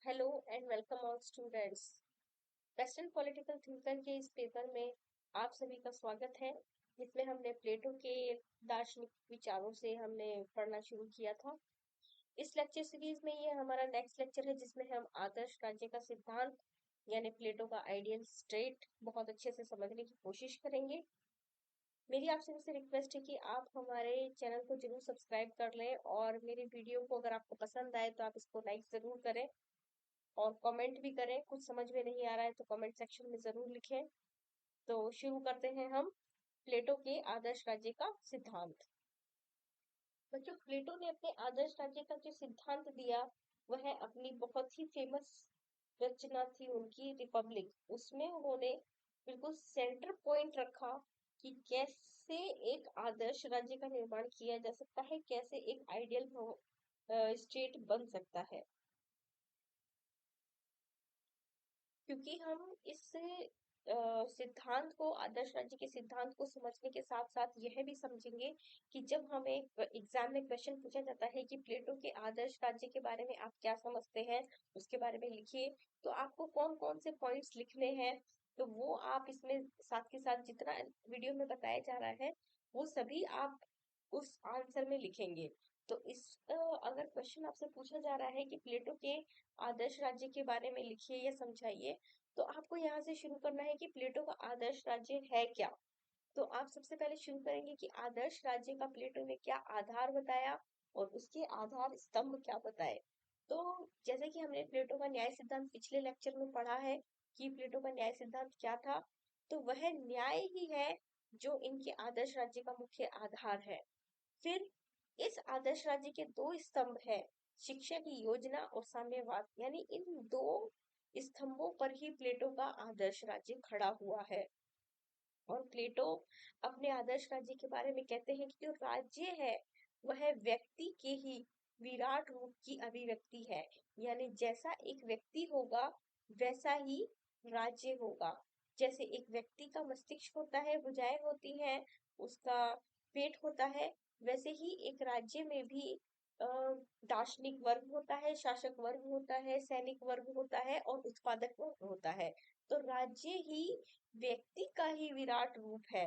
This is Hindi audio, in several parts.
Hello and welcome all students. Western political thinker के इस पेपर में आप सभी का स्वागत है, जिसमें हमने प्लेटो के दार्शनिक विचारों से हमने पढ़ना शुरू किया था। इस लेक्चर सीरीज में ये हमारा नेक्स्ट लेक्चर है, जिसमें हम आदर्श राज्य का सिद्धांत यानी प्लेटो का आइडियल स्टेट बहुत अच्छे से समझने की कोशिश करेंगे। मेरी आप सभी से रिक्वेस्ट है कि आप हमारे चैनल को जरूर सब्सक्राइब कर लें और मेरी वीडियो को अगर आपको पसंद आए तो आप इसको लाइक जरूर करें और कमेंट भी करें। कुछ समझ में नहीं आ रहा है तो कमेंट सेक्शन में जरूर लिखें। तो शुरू करते हैं हम प्लेटो के आदर्श राज्य का सिद्धांत। बच्चों, प्लेटो ने अपने आदर्श राज्य का जो सिद्धांत दिया वह अपनी बहुत ही फेमस रचना थी उनकी रिपब्लिक। उसमें उन्होंने बिल्कुल सेंटर पॉइंट रखा कि कैसे एक आदर्श राज्य का निर्माण किया जा सकता है, कैसे एक आइडियल स्टेट बन सकता है। क्योंकि हम इस सिद्धांत को, आदर्श राज्य के सिद्धांत को समझने के साथ साथ यह भी समझेंगे कि जब हमें एग्जाम में क्वेश्चन पूछा जाता है कि प्लेटो के आदर्श राज्य के बारे में आप क्या समझते हैं, उसके बारे में लिखिए, तो आपको कौन कौन से पॉइंट्स लिखने हैं, तो वो आप इसमें साथ के साथ जितना वीडियो में बताया जा रहा है वो सभी आप उस आंसर में लिखेंगे। तो अगर क्वेश्चन आपसे पूछा जा रहा है कि प्लेटो के आदर्श राज्य के बारे में लिखिए या समझाइए, तो आपको यहाँ से शुरू करना है कि प्लेटो का आदर्श राज्य है क्या। तो आप सबसे पहले शुरू करेंगे कि आदर्श राज्य का प्लेटो ने क्या आधार बताया और उसके आधार स्तंभ क्या बताए। तो जैसे कि हमने प्लेटो का न्याय सिद्धांत पिछले लेक्चर में पढ़ा है कि प्लेटो का न्याय सिद्धांत क्या था, तो वह न्याय ही है जो इनके आदर्श राज्य का मुख्य आधार है। फिर इस आदर्श राज्य के दो स्तंभ है, शिक्षा की योजना और साम्यवाद, यानी इन दो स्तंभों पर ही प्लेटो का आदर्श राज्य खड़ा हुआ है। और प्लेटो अपने आदर्श राज्य के बारे में कहते हैं कि जो राज्य है वह व्यक्ति के ही विराट रूप की अभिव्यक्ति है। यानी जैसा एक व्यक्ति होगा वैसा ही राज्य होगा। जैसे एक व्यक्ति का मस्तिष्क होता है, भुजाएं होती हैं, उसका पेट होता है, वैसे ही एक राज्य में भी अ, दार्शनिक वर्ग होता है, शासक वर्ग होता है, सैनिक वर्ग होता है और उत्पादक वर्ग होता है। तो राज्य ही व्यक्ति का ही विराट रूप है।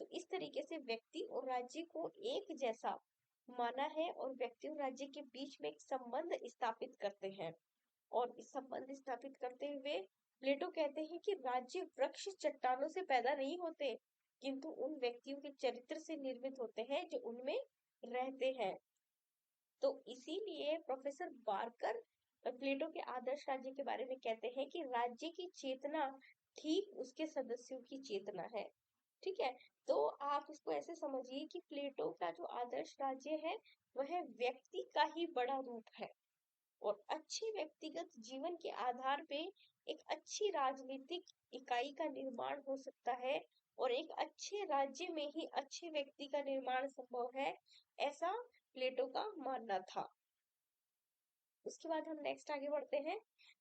तो इस तरीके से व्यक्ति और राज्य को एक जैसा माना है और व्यक्ति और राज्य के बीच में एक संबंध स्थापित करते हैं। और इस संबंध स्थापित करते हुए प्लेटो कहते हैं कि राज्य वृक्ष चट्टानों से पैदा नहीं होते, किंतु उन व्यक्तियों के चरित्र से निर्मित होते हैं जो उनमें रहते हैं। तो इसीलिए प्रोफेसर बारकर प्लेटो के आदर्श राज्य के बारे में कहते हैं कि राज्य की चेतना ठीक उसके सदस्यों की चेतना है। ठीक है, तो आप इसको ऐसे समझिए कि प्लेटो का जो आदर्श राज्य है वह व्यक्ति का ही बड़ा रूप है और अच्छे व्यक्तिगत जीवन के आधार पे एक अच्छी राजनीतिक इकाई का निर्माण हो सकता है और एक अच्छे राज्य में ही अच्छे व्यक्ति का निर्माण संभव है, ऐसा प्लेटो का मानना था। उसके बाद हम नेक्स्ट आगे बढ़ते हैं।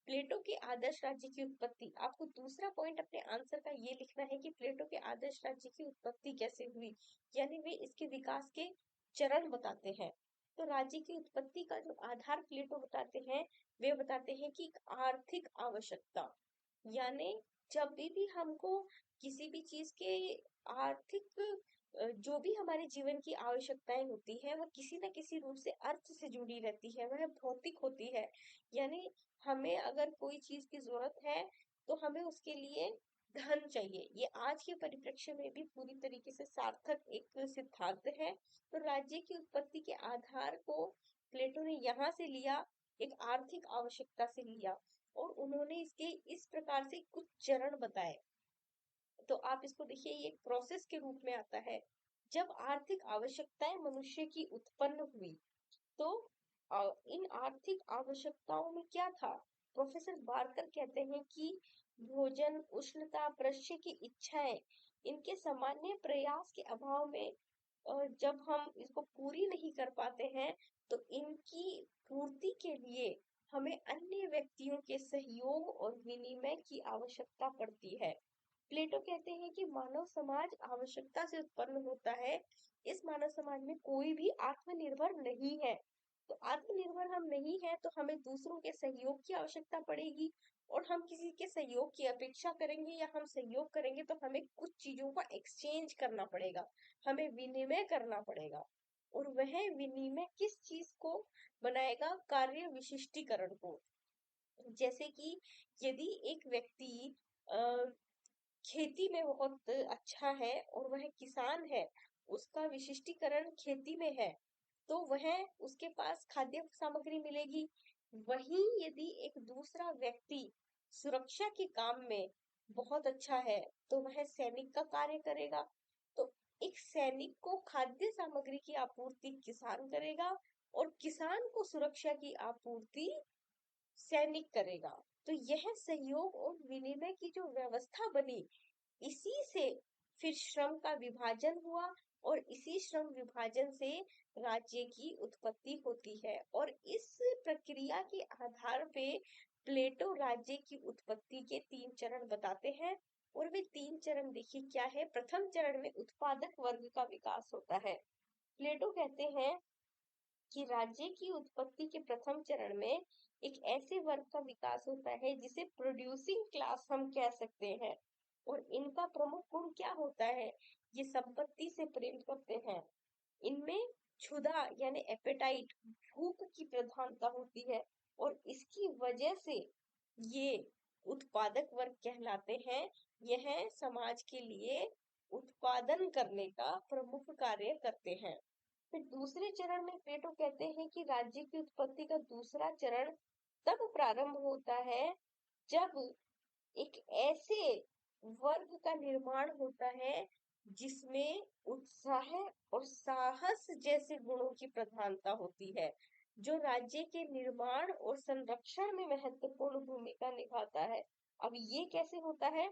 प्लेटो के आदर्श राज्य की उत्पत्ति। आपको दूसरा पॉइंट अपने आंसर का ये लिखना है कि प्लेटो के आदर्श राज्य की उत्पत्ति कैसे हुई, यानी वे इसके विकास के चरण बताते हैं। तो राज्य की उत्पत्ति का जो आधार प्लेटो बताते हैं, वे बताते हैं कि एक आर्थिक आवश्यकता, यानी जब भी हमको किसी भी चीज के आर्थिक जो भी हमारे जीवन की आवश्यकताएं होती है वह किसी न किसी रूप से अर्थ से जुड़ी रहती है, वह भौतिक होती है। यानी हमें अगर कोई चीज की जरूरत है तो हमें उसके लिए धन चाहिए। ये आज के परिप्रेक्ष्य में भी पूरी तरीके से सार्थक एक सिद्धांत है। तो राज्य की उत्पत्ति के आधार को प्लेटो ने यहाँ से लिया, एक आर्थिक आवश्यकता से लिया और उन्होंने इसके इस प्रकार से कुछ चरण बताए। तो आप इसको देखिए, ये एक प्रोसेस के रूप में आता है। जब आर्थिक आवश्यकताएं मनुष्य की उत्पन्न हुई तो इन आर्थिक आवश्यकताओं में क्या था। प्रोफेसर बारकर कहते हैं कि भोजन, उष्णता, प्रश्य की इच्छाएं, इनके सामान्य प्रयास के अभाव में जब हम इसको पूरी नहीं कर पाते हैं तो इनकी पूर्ति के लिए हमें अन्य व्यक्तियों के सहयोग और विनिमय की आवश्यकता पड़ती है। प्लेटो कहते हैं कि मानव समाज आवश्यकता से उत्पन्न होता है। इस मानव समाज में कोई भी आत्मनिर्भर नहीं है। तो आत्मनिर्भर हम नहीं है तो हमें दूसरों के सहयोग की आवश्यकता पड़ेगी, और हम किसी के सहयोग की अपेक्षा करेंगे या हम सहयोग करेंगे तो हमें कुछ चीजों का एक्सचेंज करना पड़ेगा, हमें विनिमय करना पड़ेगा। और वह विनिमय किस चीज को बनाएगा? कार्य विशिष्टीकरण को। जैसे कि यदि एक व्यक्ति खेती में बहुत अच्छा है और वह किसान है, उसका विशिष्टीकरण खेती में है, तो वह उसके पास खाद्य सामग्री मिलेगी। वहीं यदि एक दूसरा व्यक्ति सुरक्षा के काम में बहुत अच्छा है, तो वह सैनिक का कार्य करेगा। तो एक सैनिक को खाद्य सामग्री की आपूर्ति किसान करेगा, और किसान को सुरक्षा की आपूर्ति सैनिक करेगा। तो यह सहयोग और विनिमय की जो व्यवस्था बनी, इसी से फिर श्रम का विभाजन हुआ, और इसी श्रम विभाजन से राज्य की उत्पत्ति होती है। और इस प्रक्रिया के आधार पे प्लेटो राज्य की उत्पत्ति के 3 चरण बताते हैं। और वे 3 चरण देखिए क्या है। प्रथम चरण में उत्पादक वर्ग का विकास होता है। प्लेटो कहते हैं कि राज्य की उत्पत्ति के प्रथम चरण में एक ऐसे वर्ग का विकास होता है जिसे प्रोड्यूसिंग क्लास हम कह सकते हैं। और इनका प्रमुख गुण क्या होता है? ये संपत्ति से प्रेम करते हैं। इनमें क्षुधा यानी एपेटाइट, भूख की प्रधानता होती है, और इसकी वजह से ये उत्पादक वर्ग कहलाते हैं। यह समाज के लिए उत्पादन करने का प्रमुख कार्य करते हैं। फिर दूसरे चरण में प्लेटो कहते हैं कि राज्य की उत्पत्ति का दूसरा चरण तब प्रारंभ होता है जब एक ऐसे वर्ग का निर्माण होता है जिसमें उत्साह और साहस जैसे गुणों की प्रधानता होती है, जो राज्य के निर्माण और संरक्षण में महत्वपूर्ण भूमिका निभाता है। अब ये कैसे होता है?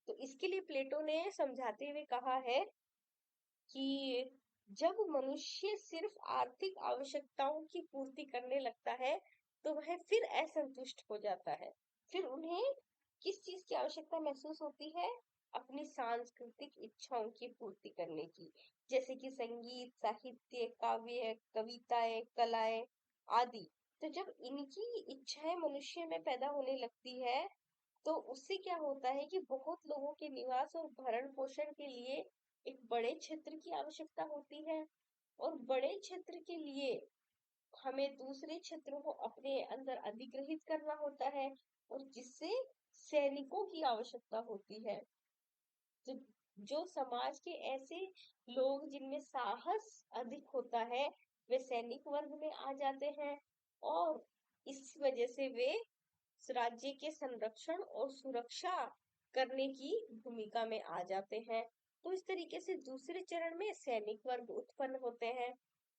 तो इसके लिए प्लेटो ने समझाते हुए कहा है कि जब मनुष्य सिर्फ आर्थिक आवश्यकताओं की पूर्ति करने लगता है, तो वह फिर असंतुष्ट हो जाता है। फिर उन्हें किस चीज की आवश्यकता महसूस होती है? अपनी सांस्कृतिक इच्छाओं की पूर्ति करने की, जैसे कि संगीत, साहित्य, काव्य, कविताएं, कलाएं आदि। तो जब इनकी इच्छाएं मनुष्य में पैदा होने लगती है, तो उससे क्या होता है कि बहुत लोगों के निवास और भरण पोषण के लिए एक बड़े क्षेत्र की आवश्यकता होती है। और बड़े क्षेत्र के लिए हमें दूसरे क्षेत्रों को अपने अंदर अधिग्रहित करना होता है, और जिससे सैनिकों की आवश्यकता होती है। जो जो समाज के ऐसे लोग जिनमें साहस अधिक होता है, वे सैनिक वर्ग में आ जाते हैं, और इस वजह से वे राज्य के संरक्षण और सुरक्षा करने की भूमिका में आ जाते हैं। तो इस तरीके से दूसरे चरण में सैनिक वर्ग उत्पन्न होते हैं।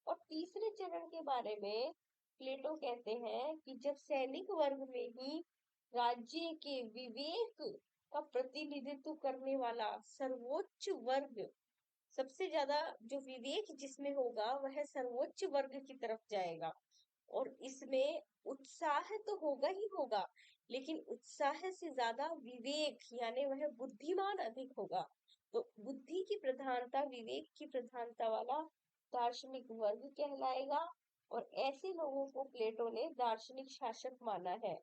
और तीसरे चरण के बारे में प्लेटो कहते हैं कि जब सैनिक वर्ग में ही राज्य के विवेक का प्रतिनिधित्व करने वाला सर्वोच्च वर्ग, सबसे ज्यादा जो विवेक जिसमें होगा वह सर्वोच्च वर्ग की तरफ जाएगा। और इसमें उत्साह तो होगा ही होगा, लेकिन उत्साह से ज्यादा विवेक यानी वह बुद्धिमान अधिक होगा। तो बुद्धि की प्रधानता, विवेक की प्रधानता वाला दार्शनिक वर्ग कहलाएगा। और ऐसे लोगों को प्लेटो ने दार्शनिक शासक माना है।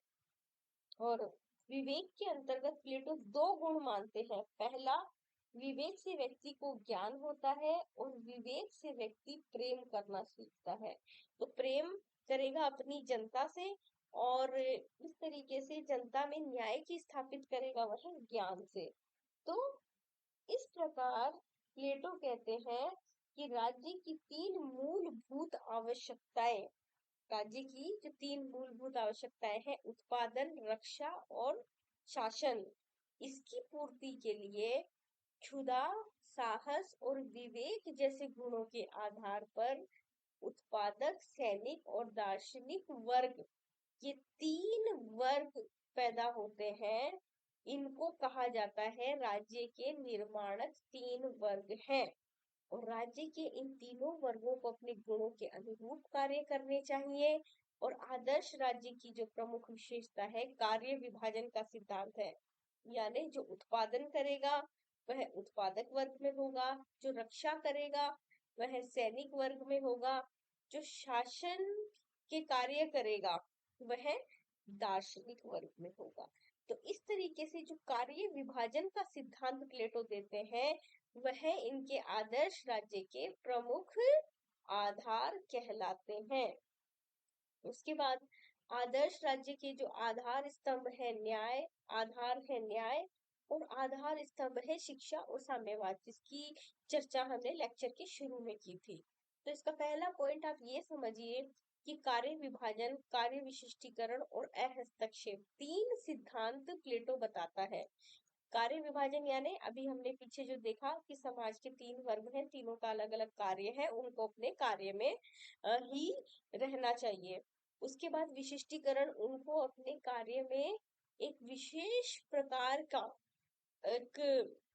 और विवेक के अंतर्गत प्लेटो 2 गुण मानते हैं। पहला, विवेक से व्यक्ति को ज्ञान होता है, और विवेक से व्यक्ति प्रेम करना सीखता है। तो प्रेम करेगा अपनी जनता से, और इस तरीके से जनता में न्याय की स्थापित करेगा वह ज्ञान से। तो इस प्रकार प्लेटो कहते हैं कि राज्य की 3 मूलभूत आवश्यकताएं, राज्य की जो 3 मूलभूत आवश्यकताएं हैं, उत्पादन, रक्षा और शासन, इसकी पूर्ति के लिए क्षुधा, साहस और विवेक जैसे गुणों के आधार पर उत्पादक, सैनिक और दार्शनिक वर्ग, ये 3 वर्ग पैदा होते हैं। इनको कहा जाता है राज्य के निर्माणक 3 वर्ग हैं। और राज्य के इन तीनों वर्गों को अपने गुणों के अनुरूप कार्य करने चाहिए। और आदर्श राज्य की जो प्रमुख विशेषता है, कार्य विभाजन का सिद्धांत है। यानी जो उत्पादन करेगा वह उत्पादक वर्ग में होगा, जो रक्षा करेगा वह सैनिक वर्ग में होगा, जो शासन के कार्य करेगा वह दार्शनिक वर्ग में होगा। तो इस तरीके से जो कार्य विभाजन का सिद्धांत प्लेटो देते हैं वह इनके आदर्श राज्य के प्रमुख आधार कहलाते हैं। उसके बाद आदर्श राज्य के जो आधार स्तंभ है न्याय, आधार है न्याय और आधार स्तंभ है शिक्षा और साम्यवाद, जिसकी चर्चा हमने लेक्चर के शुरू में की थी। तो इसका पहला पॉइंट आप ये समझिए कि कार्य विभाजन, कार्य विशिष्टीकरण और अहस्तक्षेप तीन सिद्धांत प्लेटो बताता है। कार्य विभाजन यानी अभी हमने पीछे जो देखा कि समाज के तीन वर्ग हैं, तीनों का अलग अलग कार्य है, उनको अपने कार्य में ही रहना चाहिए। उसके बाद विशिष्टीकरण, उनको अपने कार्य में एक विशेष प्रकार का एक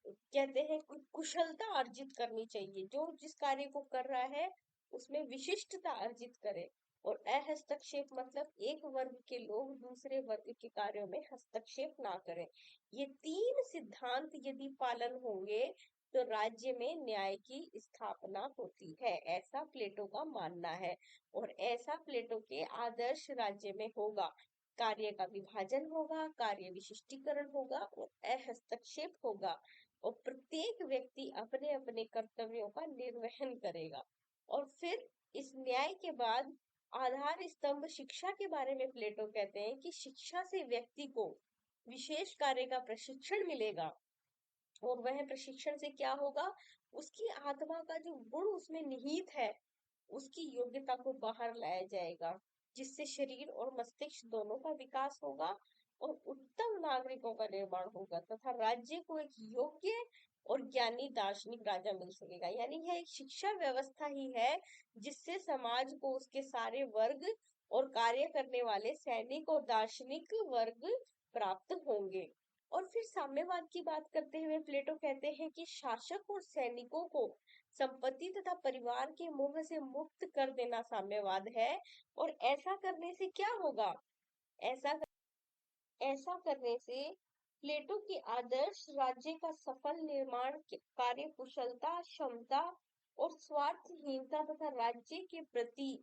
कहते हैं कुशलता अर्जित करनी चाहिए, जो जिस कार्य को कर रहा है उसमें विशिष्टता अर्जित करे। और अहस्तक्षेप मतलब एक वर्ग के लोग दूसरे वर्ग के कार्यों में हस्तक्षेप ना करें। ये तीन सिद्धांत यदि पालन होंगे तो राज्य में न्याय की स्थापना होती है, ऐसा प्लेटो का मानना है। और ऐसा प्लेटो के आदर्श राज्य में होगा। कार्य का विभाजन होगा, कार्य विशिष्टीकरण होगा और अहस्तक्षेप होगा और प्रत्येक व्यक्ति अपने अपने कर्तव्यों का निर्वहन करेगा। और फिर इस न्याय के बाद आधार स्तंभ शिक्षा के बारे में प्लेटो कहते हैं कि शिक्षा से व्यक्ति को विशेष कार्य का प्रशिक्षण मिलेगा और वह प्रशिक्षण से क्या होगा, उसकी आत्मा का जो गुण उसमें निहित है उसकी योग्यता को बाहर लाया जाएगा, जिससे शरीर और मस्तिष्क दोनों का विकास होगा और उत्तम नागरिकों का निर्माण होगा तथा राज्य को एक योग्य और ज्ञानी दार्शनिक राजा मिल सकेगा। यानी यह एक शिक्षा व्यवस्था ही है जिससे समाज को उसके सारे वर्ग और कार्य करने वाले सैनिक और दार्शनिक वर्ग प्राप्त होंगे। और फिर साम्यवाद की बात करते हुए प्लेटो कहते हैं कि शासक और सैनिकों को संपत्ति तथा परिवार के मोह से मुक्त कर देना साम्यवाद है। और ऐसा करने से क्या होगा, ऐसा ऐसा करने से प्लेटो के आदर्श राज्य का सफल निर्माण कार्य कुशलता, क्षमता और स्वार्थहीनता तथा राज्य के प्रति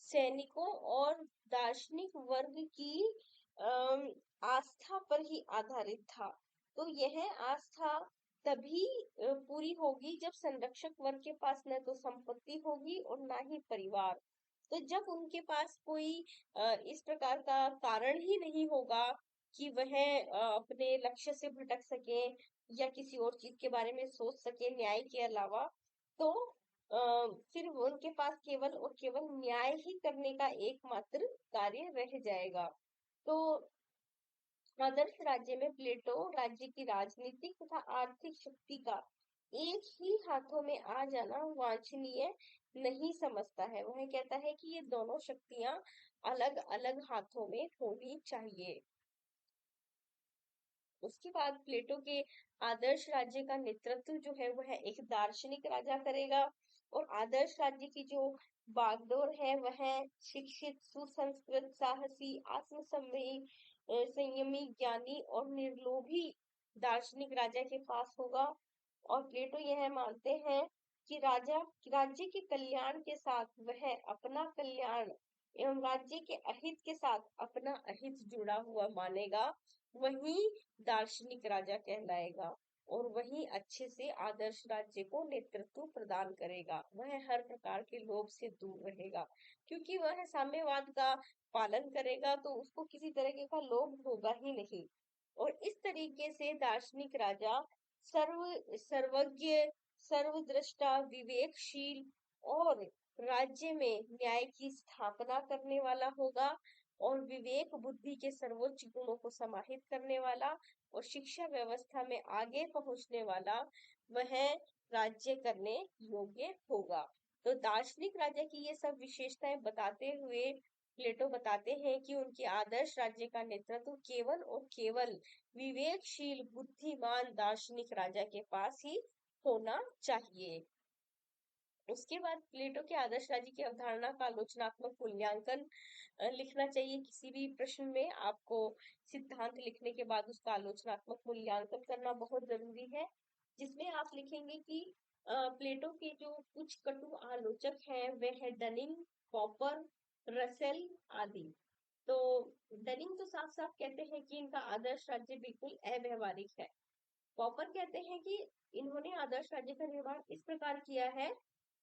सैनिकों और दार्शनिक वर्ग की अम, आस्था पर ही आधारित था। तो यह आस्था तभी पूरी होगी जब संरक्षक वर्ग के पास न तो संपत्ति होगी और ना ही परिवार। तो जब उनके पास कोई इस प्रकार का कारण ही नहीं होगा कि वह अपने लक्ष्य से भटक सके या किसी और चीज के बारे में सोच सके न्याय के अलावा, तो फिर वो उनके पास केवल और केवल न्याय ही करने का एकमात्र कार्य रह जाएगा। तो आदर्श राज्य में प्लेटो राज्य की राजनीतिक तथा आर्थिक शक्ति का एक ही हाथों में आ जाना वांछनीय नहीं समझता है। वह कहता है कि ये दोनों शक्तियां अलग अलग हाथों में होनी चाहिए। उसके बाद प्लेटो के आदर्श राज्य का नेतृत्व जो है वह एक दार्शनिक राजा करेगा। और आदर्श राज्य की जो बागडोर है वह शिक्षित, सुसंस्कृत, साहसी, संयमी, ज्ञानी और निर्लोभी दार्शनिक राजा के पास होगा। और प्लेटो यह मानते हैं कि राजा राज्य के कल्याण के साथ वह अपना कल्याण एवं राज्य के अहित के साथ अपना अहित जुड़ा हुआ मानेगा, वही दार्शनिक राजा कहलाएगा और वही अच्छे से आदर्श राज्य को नेतृत्व प्रदान करेगा। वह हर प्रकार के लोभ से दूर रहेगा क्योंकि वह साम्यवाद का पालन करेगा, तो उसको किसी तरीके का लोभ होगा ही नहीं। और इस तरीके से दार्शनिक राजा सर्वज्ञ, सर्वद्रष्टा, विवेकशील और राज्य में न्याय की स्थापना करने वाला होगा और विवेक बुद्धि के सर्वोच्च गुणों को समाहित करने वाला और शिक्षा व्यवस्था में आगे पहुंचने वाला वह राज्य करने योग्य होगा। तो दार्शनिक राजा की ये सब विशेषताएं बताते हुए प्लेटो बताते हैं कि उनके आदर्श राज्य का नेतृत्व केवल और केवल विवेकशील, बुद्धिमान दार्शनिक राजा के पास ही होना चाहिए। उसके बाद प्लेटो के आदर्श राज्य की अवधारणा का आलोचनात्मक मूल्यांकन लिखना चाहिए। किसी भी प्रश्न में आपको सिद्धांत लिखने के बाद उसका आलोचनात्मक मूल्यांकन करना बहुत जरूरी है, जिसमें आप लिखेंगे कि प्लेटो के जो कुछ कटु आलोचक हैं वे है डनिंग, पॉपर, रसेल आदि। तो डनिंग तो साफ साफ कहते हैं कि इनका आदर्श राज्य बिल्कुल अव्यवहारिक है। पॉपर कहते हैं कि इन्होंने आदर्श राज्य का निर्माण इस प्रकार किया है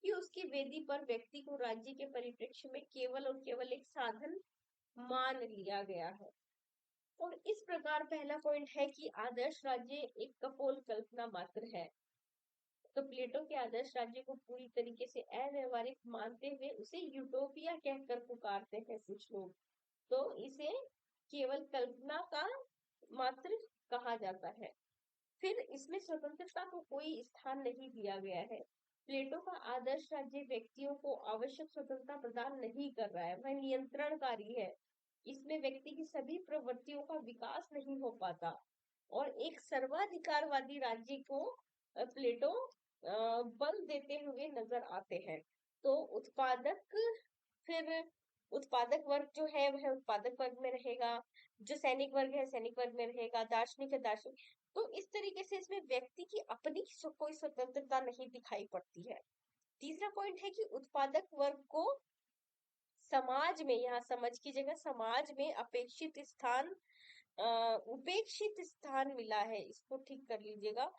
कि उसकी वेदी पर व्यक्ति को राज्य के परिप्रेक्ष्य में केवल और केवल एक साधन मान लिया गया है। और इस प्रकार पहला पॉइंट है कि आदर्श राज्य एक कपोल कल्पना मात्र है। तो प्लेटो के आदर्श राज्य को पूरी तरीके से अव्यवहारिक मानते हुए उसे यूटोपिया कहकर पुकारते हैं कुछ लोग। तो इसे केवल कल्पना का मात्र कहा जाता है। फिर इसमें स्वतंत्रता को कोई स्थान नहीं दिया गया है। प्लेटो का आदर्श राज्य व्यक्तियों को आवश्यक स्वतंत्रता प्रदान नहीं कर रहा है, वह नियंत्रणकारी है। इसमें व्यक्ति की सभी प्रवृत्तियों का विकास नहीं हो पाता। और एक सर्वाधिकारवादी राज्य को प्लेटो बल देते हुए नजर आते हैं। तो उत्पादक, फिर उत्पादक वर्ग जो है वह उत्पादक वर्ग में रहेगा, जो सैनिक वर्ग है सैनिक वर्ग में रहेगा, दार्शनिक है दार्शनिक। तो इस तरीके से इसमें व्यक्ति की अपनी कोई स्वतंत्रता नहीं दिखाई पड़ती है। तीसरा पॉइंट है कि उत्पादक वर्ग को समाज में, यहाँ समझ की जगह समाज में अपेक्षित स्थान, उपेक्षित स्थान मिला है, इसको ठीक कर लीजिएगा।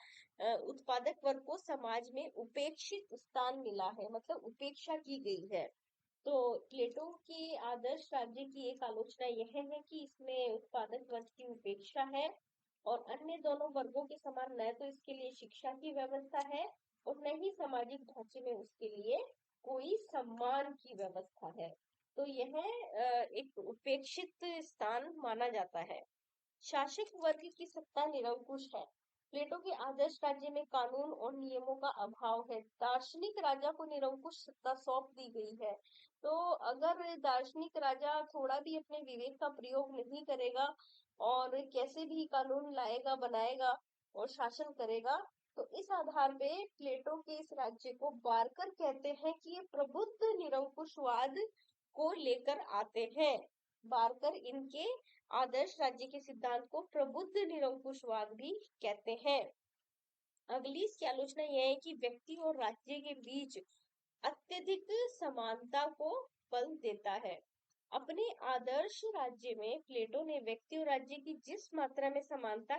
उत्पादक वर्ग को समाज में उपेक्षित स्थान मिला है, मतलब उपेक्षा की गई है। तो प्लेटो के आदर्श राज्य की एक आलोचना यह है कि इसमें उत्पादक वर्ग की उपेक्षा है और अन्य दोनों वर्गों के समान न तो इसके लिए शिक्षा की व्यवस्था है और न ही सामाजिक ढांचे में उसके लिए कोई सम्मान की व्यवस्था है। तो यह एक उपेक्षित स्थान माना जाता है। शासक वर्ग की सत्ता निरंकुश है। प्लेटो के आदर्श राज्य में कानून और नियमों का अभाव है। दार्शनिक राजा को निरंकुश सत्ता सौंप दी गई है। तो अगर दार्शनिक राजा थोड़ा भी अपने विवेक का प्रयोग नहीं करेगा और कैसे भी कानून लाएगा बनाएगा और शासन करेगा, तो इस आधार पे प्लेटो के इस राज्य को बारकर कहते हैं कि ये प्रबुद्ध निरंकुशवाद को लेकर आते हैं। बारकर इनके आदर्श राज्य के सिद्धांत को प्रबुद्ध निरंकुशवाद भी कहते हैं। अगली इसकी आलोचना यह है कि व्यक्ति और राज्य के बीच अत्यधिक समानता को बल देता है। अपने आदर्श राज्य में प्लेटो ने व्यक्ति और राज्य की जिस मात्रा में समानता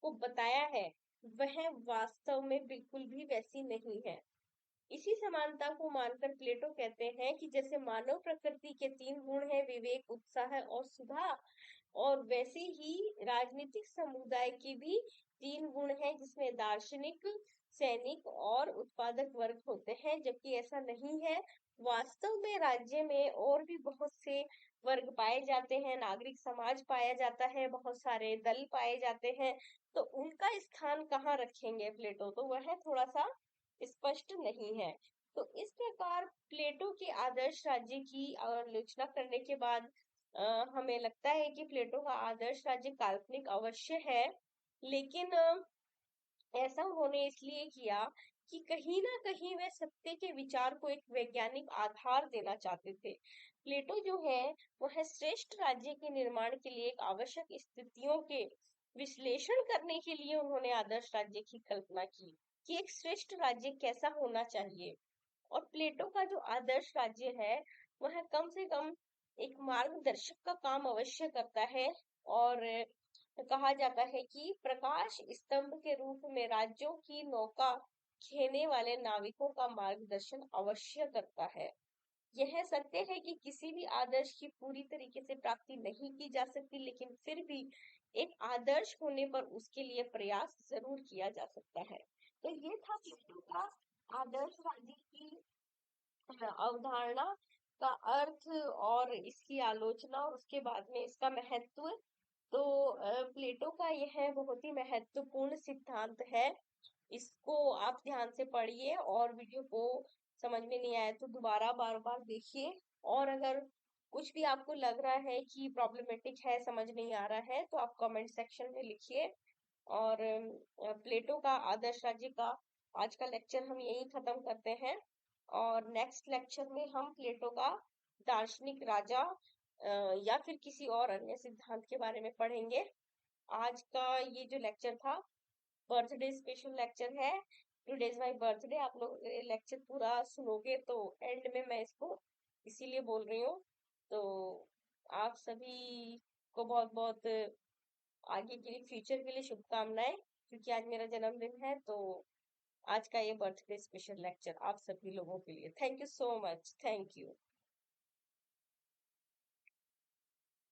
को बताया है वह वास्तव में बिल्कुल भी वैसी नहीं है। इसी समानता को मानकर प्लेटो कहते हैं कि जैसे मानव प्रकृति के 3 गुण हैं, विवेक, उत्साह और सुधा, और वैसे ही राजनीतिक समुदाय के भी 3 गुण हैं जिसमें दार्शनिक, सैनिक और उत्पादक वर्ग होते हैं, जबकि ऐसा नहीं है। वास्तव में राज्य में और भी बहुत से वर्ग पाए जाते हैं, नागरिक समाज पाया जाता है, बहुत सारे दल पाए जाते हैं। तो उनका स्थान कहाँ रखेंगे प्लेटो, तो वह थोड़ा सा स्पष्ट नहीं है। तो इस प्रकार प्लेटो के आदर्श राज्य की आलोचना करने के बाद हमें लगता है कि प्लेटो का आदर्श राज्य काल्पनिक अवश्य है, लेकिन ऐसा उन्होंने इसलिए किया कि कहीं ना कहीं वे सत्य के विचार को एक वैज्ञानिक आधार देना चाहते थे। प्लेटो जो है वह श्रेष्ठ राज्य के निर्माण के लिए एक आवश्यक स्थितियों के विश्लेषण करने के लिए उन्होंने आदर्श राज्य की कल्पना की कि एक श्रेष्ठ राज्य कैसा होना चाहिए। और प्लेटो का जो आदर्श राज्य है वह कम से कम एक मार्गदर्शक का काम अवश्य करता है। और कहा जाता है कि प्रकाश स्तंभ के रूप में राज्यों की नौका खेने वाले नाविकों का मार्गदर्शन अवश्य करता है। यह सत्य है कि किसी भी आदर्श की पूरी तरीके से प्राप्ति नहीं की जा सकती, लेकिन फिर भी एक आदर्श होने पर उसके लिए प्रयास जरूर किया जा सकता है। तो ये था प्लेटो का आदर्श राज्य की अवधारणा का अर्थ और इसकी आलोचना और उसके बाद में इसका महत्व। तो प्लेटो का यह बहुत ही महत्वपूर्ण सिद्धांत है। इसको आप ध्यान से पढ़िए और वीडियो को समझ में नहीं आया तो दोबारा बार बार देखिए। और अगर कुछ भी आपको लग रहा है कि प्रॉब्लमेटिक है, समझ नहीं आ रहा है, तो आप कमेंट सेक्शन में लिखिए। और प्लेटो का आदर्श राज्य का आज का लेक्चर हम यही खत्म करते हैं। और नेक्स्ट लेक्चर में हम प्लेटो का दार्शनिक राजा या फिर किसी और अन्य सिद्धांत के बारे में पढ़ेंगे। आज का ये जो लेक्चर था बर्थडे स्पेशल लेक्चर है। Today is my birthday. आप लोग लेक्चर पूरा सुनोगे तो एंड में मैं इसको इसीलिए बोल रही हूँ तो आप सभी को बहुत बहुत आगे के लिए, फ्यूचर के लिए शुभकामनाएं, क्योंकि आज मेरा जन्मदिन है। तो आज का ये बर्थडे स्पेशल लेक्चर आप सभी लोगों के लिए। Thank you so much, thank you.